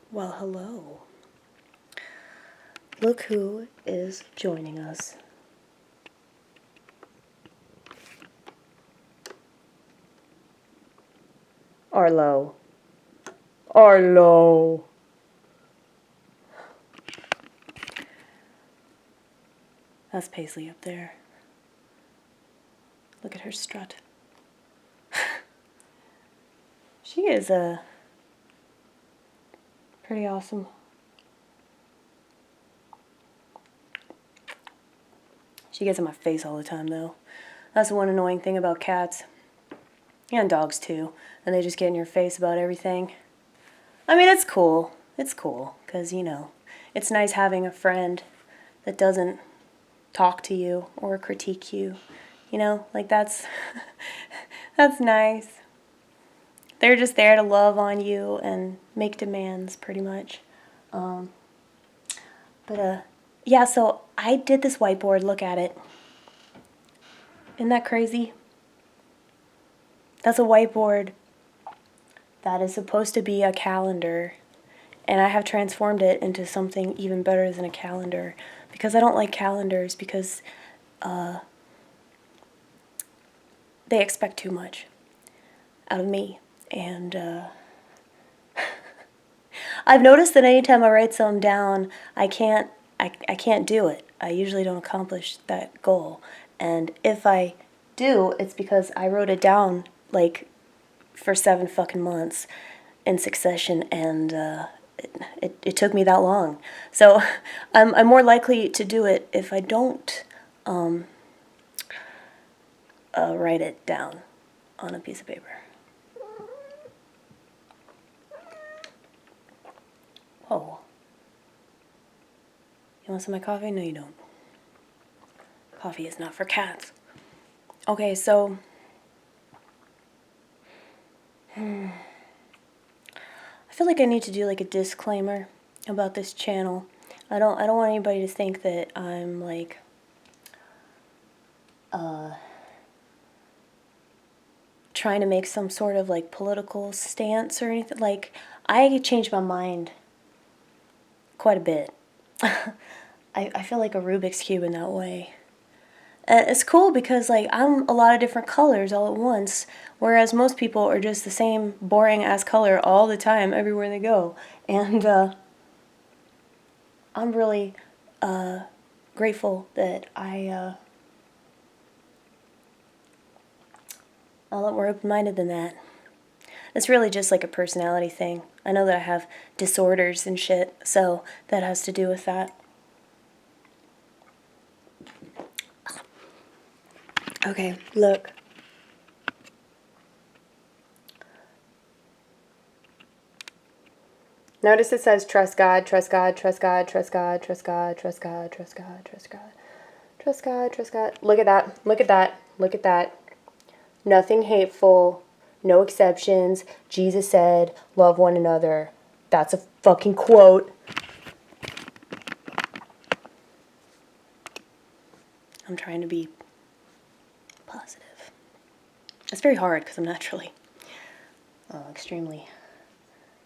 Well, hello. Look who is joining us. Arlo. Arlo. That's Paisley up there. Look at her strut. She is pretty awesome. She gets in my face all the time, though. That's the one annoying thing about cats. And dogs, too. And they just get in your face about everything. I mean, it's cool. It's cool. Because, you know, it's nice having a friend that doesn't talk to you or critique you. You know, like that's nice. They're just there to love on you and make demands, pretty much. Yeah, so I did this whiteboard. Look at it. Isn't that crazy? That's a whiteboard that is supposed to be a calendar, and I have transformed it into something even better than a calendar, because I don't like calendars, because they expect too much out of me. And I've noticed that anytime I write something down, I can't do it. I usually don't accomplish that goal. And if I do, it's because I wrote it down like for 7 fucking months in succession, and it took me that long. So I'm more likely to do it if I don't write it down on a piece of paper. Oh. You want some of my coffee? No, you don't. Coffee is not for cats. Okay, so I feel like I need to do like a disclaimer about this channel. I don't want anybody to think that I'm like trying to make some sort of like political stance or anything. Like, I changed my mind quite a bit. I feel like a Rubik's Cube in that way. It's cool because like I'm a lot of different colors all at once, whereas most people are just the same boring ass color all the time everywhere they go. And I'm really grateful that I'm a lot more open-minded than that. It's really just like a personality thing. I know that I have disorders and shit, so that has to do with that. Okay, look. Notice it says trust God, trust God, trust God, trust God, trust God, trust God, trust God, trust God, trust God, trust God. Look at that, look at that, look at that. Nothing hateful, no exceptions. Jesus said, love one another. That's a fucking quote. I'm trying to be positive. It's very hard because I'm naturally extremely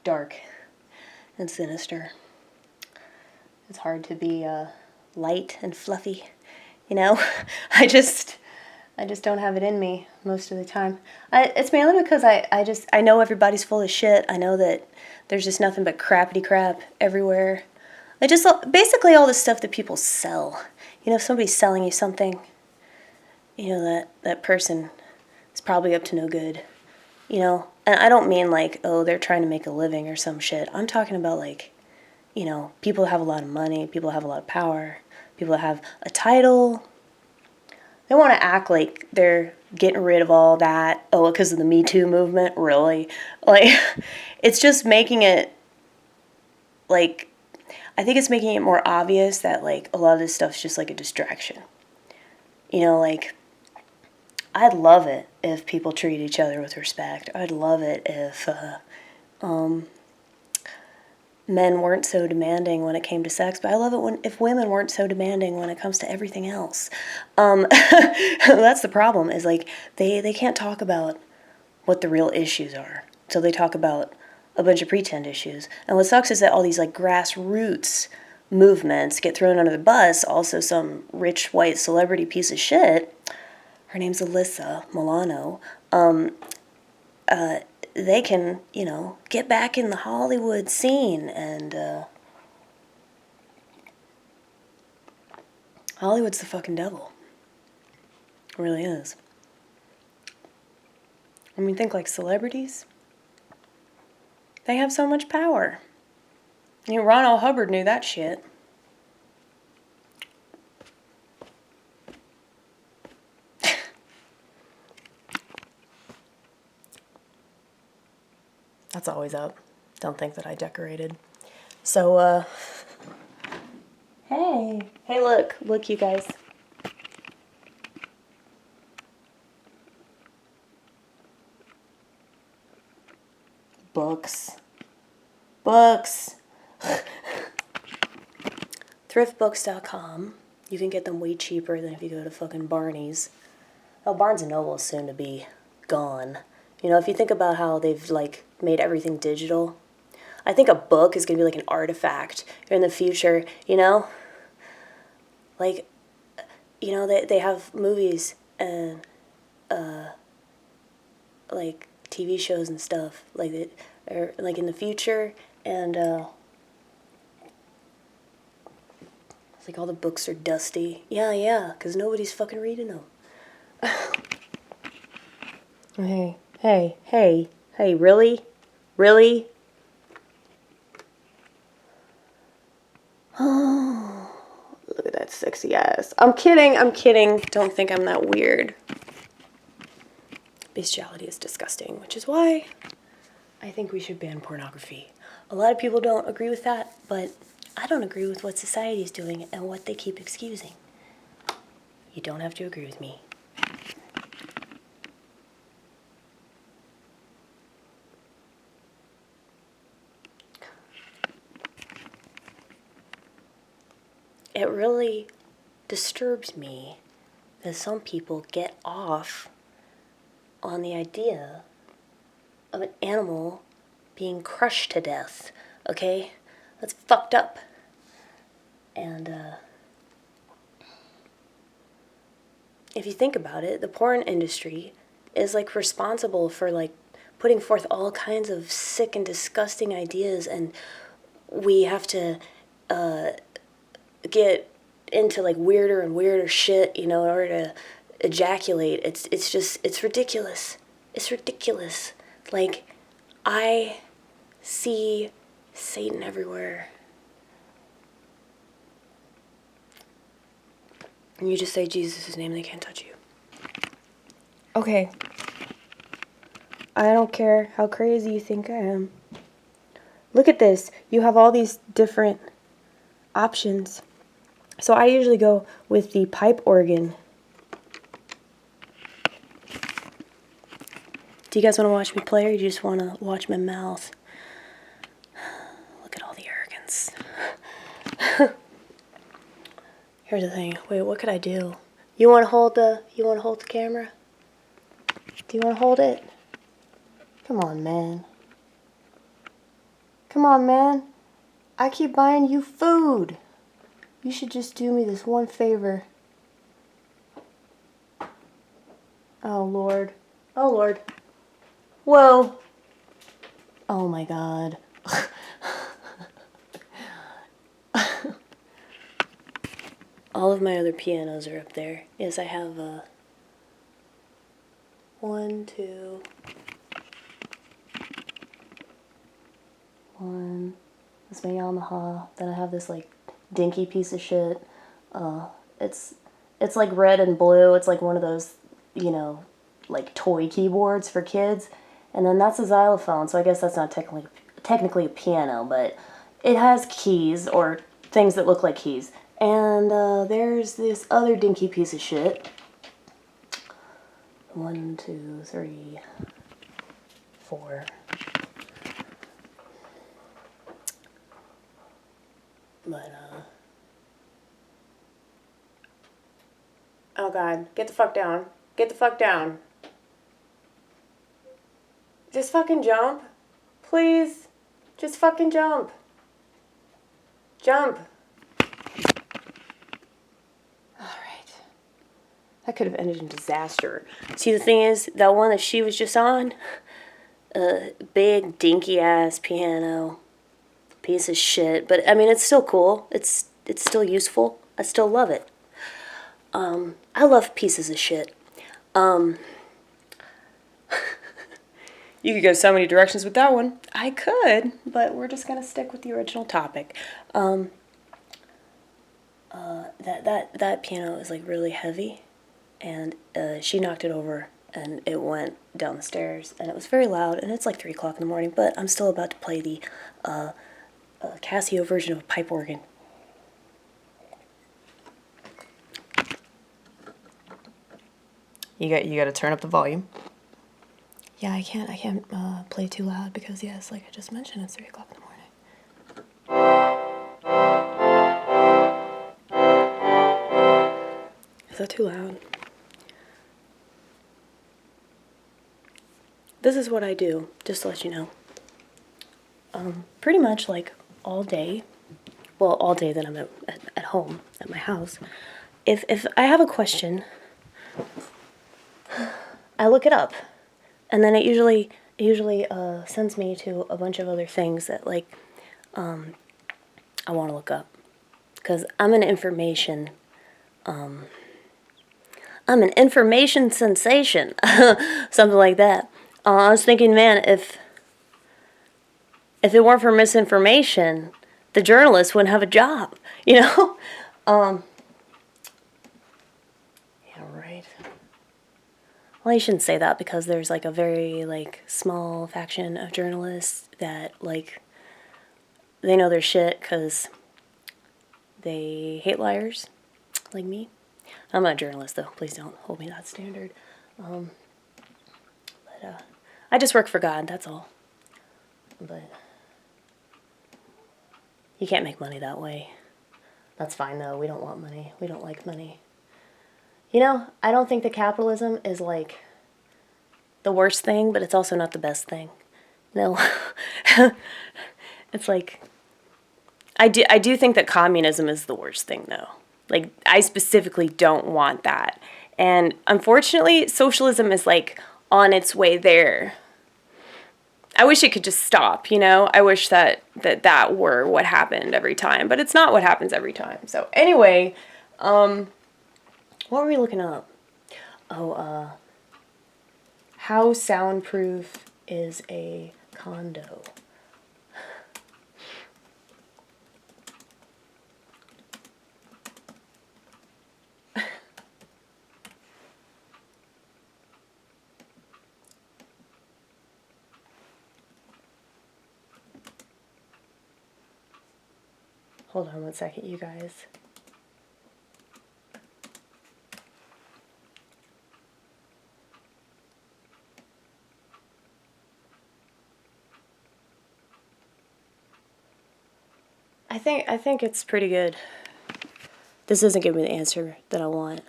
dark and sinister. It's hard to be light and fluffy, you know? I just don't have it in me most of the time. It's mainly because I know everybody's full of shit. I know that there's just nothing but crappity crap everywhere. Basically all the stuff that people sell. You know, if somebody's selling you something, you know, that person is probably up to no good. You know, and I don't mean like, oh, they're trying to make a living or some shit. I'm talking about like, you know, people that have a lot of money, people that have a lot of power, people that have a title. They want to act like they're getting rid of all that. Oh, because of the Me Too movement? Really? Like, it's just making it, like, I think it's making it more obvious that, like, a lot of this stuff's just, like, a distraction. You know, like, I'd love it if people treat each other with respect. I'd love it if men weren't so demanding when it came to sex, but I love it if women weren't so demanding when it comes to everything else. That's the problem, is like they can't talk about what the real issues are. So they talk about a bunch of pretend issues. And what sucks is that all these like grassroots movements get thrown under the bus. Also, some rich white celebrity piece of shit, her name's Alyssa Milano, they can, you know, get back in the Hollywood scene. And Hollywood's the fucking devil. It really is. I mean, think like celebrities. They have so much power. You know, Ron L. Hubbard knew that shit. That's always up. Don't think that I decorated. So, hey. Hey, look. Look, you guys. Books. Books. Thriftbooks.com. You can get them way cheaper than if you go to fucking Barney's. Oh, Barnes & Noble is soon to be gone. You know, if you think about how they've, like, made everything digital, I think a book is going to be like an artifact in the future, you know? Like, you know, they have movies and, like, TV shows and stuff, like, or, like, in the future, and, it's like all the books are dusty. Yeah, because nobody's fucking reading them. Hey, really? Really? Oh, look at that sexy ass. I'm kidding. Don't think I'm that weird. Bestiality is disgusting, which is why I think we should ban pornography. A lot of people don't agree with that, but I don't agree with what society is doing and what they keep excusing. You don't have to agree with me. It really disturbs me that some people get off on the idea of an animal being crushed to death, okay? That's fucked up. And, if you think about it, the porn industry is, like, responsible for, like, putting forth all kinds of sick and disgusting ideas, and we have to, get into, like, weirder and weirder shit, you know, in order to ejaculate. It's ridiculous. It's ridiculous. Like, I see Satan everywhere. And you just say Jesus' name, they can't touch you. Okay. I don't care how crazy you think I am. Look at this. You have all these different options. So I usually go with the pipe organ. Do you guys want to watch me play, or do you just want to watch my mouth? Look at all the arrogance. Here's the thing. Wait, what could I do? You want to hold the camera? Do you want to hold it? Come on, man. Come on, man. I keep buying you food. You should just do me this one favor. Oh, Lord. Oh, Lord. Whoa. Oh, my God. All of my other pianos are up there. Yes, I have, 1, 2... 1. That's my Yamaha. Then I have this, like, dinky piece of shit. It's like red and blue. It's like one of those, you know, like toy keyboards for kids. And then that's a xylophone, so I guess that's not technically a piano, but it has keys, or things that look like keys. And there's this other dinky piece of shit. 1, 2, 3, 4. But, oh God, get the fuck down. Get the fuck down. Just fucking jump. Please. Just fucking jump. Jump. Alright. That could have ended in disaster. See, the thing is, that one that she was just on, big, dinky-ass piano. Piece of shit. But, I mean, it's still cool. It's still useful. I still love it. I love pieces of shit. You could go so many directions with that one. I could, but we're just gonna stick with the original topic. That piano is like really heavy, and she knocked it over, and it went down the stairs, and it was very loud, and it's like 3 o'clock in the morning. But I'm still about to play the Casio version of a pipe organ. You got to turn up the volume. Yeah, I can't play too loud because, yes, like I just mentioned, it's 3 o'clock in the morning. Is that too loud? This is what I do, just to let you know. Pretty much like all day, well, all day that I'm at home, at my house, if I have a question, I look it up. And then it usually sends me to a bunch of other things that, like, I want to look up. Because I'm an information sensation. Something like that. I was thinking, man, if it weren't for misinformation, the journalists wouldn't have a job, you know? Yeah, right. Well, you shouldn't say that because there's, like, a very, like, small faction of journalists that, like, they know their shit because they hate liars, like me. I'm not a journalist, though. Please don't hold me that standard. I just work for God, that's all. But you can't make money that way. That's fine, though. We don't want money. We don't like money. You know, I don't think that capitalism is, like, the worst thing, but it's also not the best thing. No. It's like, I do think that communism is the worst thing, though. Like, I specifically don't want that. And unfortunately, socialism is, like, on its way there. I wish it could just stop, you know? I wish that were what happened every time, but it's not what happens every time. So anyway, what were we looking up? Oh, how soundproof is a condo? Hold on one second, you guys. I think it's pretty good. This doesn't give me the answer that I want.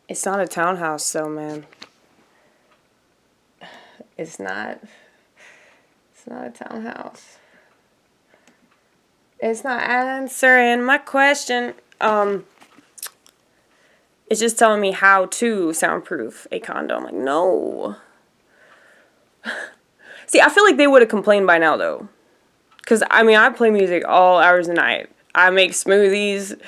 It's not a townhouse, though, man. It's not a townhouse. It's not answering my question. It's just telling me how to soundproof a condo. I'm like, no. See, I feel like they would have complained by now, though. Because, I mean, I play music all hours of the night. I make smoothies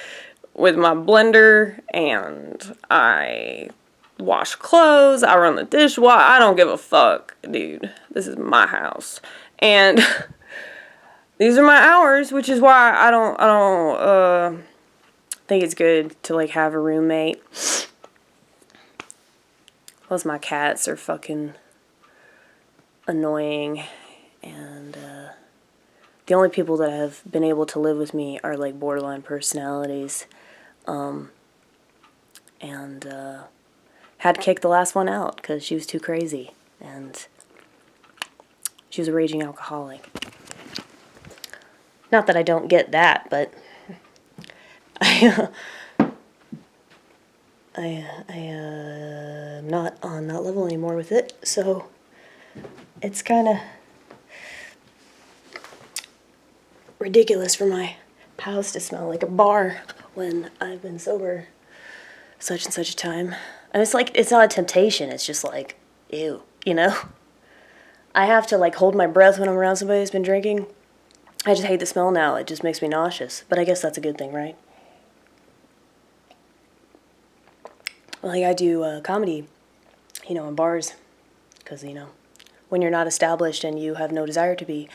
with my blender, and I wash clothes, I run the dishwasher. I don't give a fuck, dude. This is my house. And these are my hours, which is why I don't think it's good to, like, have a roommate. Plus, my cats are fucking annoying, and the only people that have been able to live with me are, like, borderline personalities, and had to kick the last one out because she was too crazy, and she was a raging alcoholic. Not that I don't get that, but I not on that level anymore with it, so it's kind of ridiculous for my house to smell like a bar when I've been sober such and such a time. And it's like, it's not a temptation, it's just like, ew, you know? I have to like hold my breath when I'm around somebody who's been drinking. I just hate the smell now, it just makes me nauseous. But I guess that's a good thing, right? Like I do comedy, you know, in bars, because, you know, when you're not established and you have no desire to be,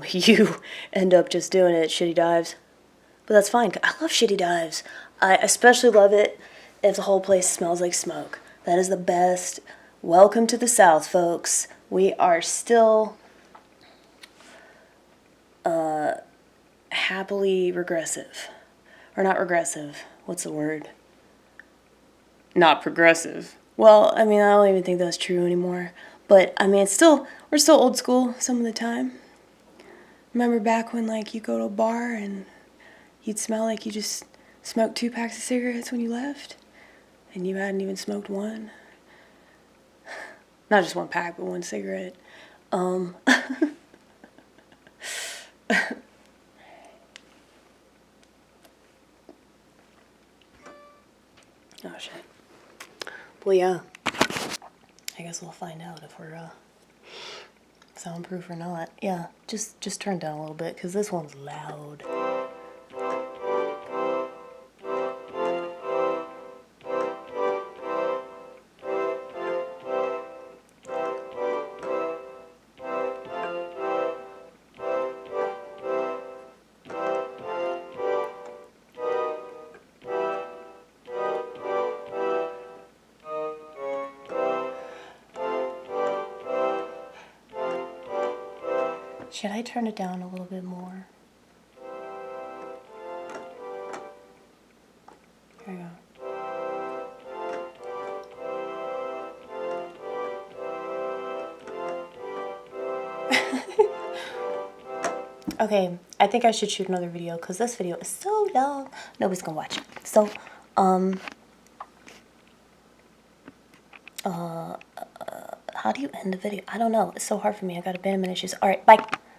you end up just doing it at shitty dives. But that's fine. I love shitty dives. I especially love it if the whole place smells like smoke. That is the best. Welcome to the South, folks. We are still happily regressive. Or not regressive. What's the word? Not progressive. Well, I mean, I don't even think that's true anymore. But, I mean, we're still old school some of the time. Remember back when, like, you go to a bar and you'd smell like you just smoked 2 packs of cigarettes when you left? And you hadn't even smoked one? Not just 1 pack, but 1 cigarette. Oh, shit. Well, yeah. I guess we'll find out if we're soundproof or not. Yeah, just turn down a little bit, because this one's loud. Should I turn it down a little bit more? Here we go. Okay, I think I should shoot another video because this video is so long. Nobody's gonna watch it. So, how do you end the video? I don't know. It's so hard for me. I got abandonment issues. All right, bye.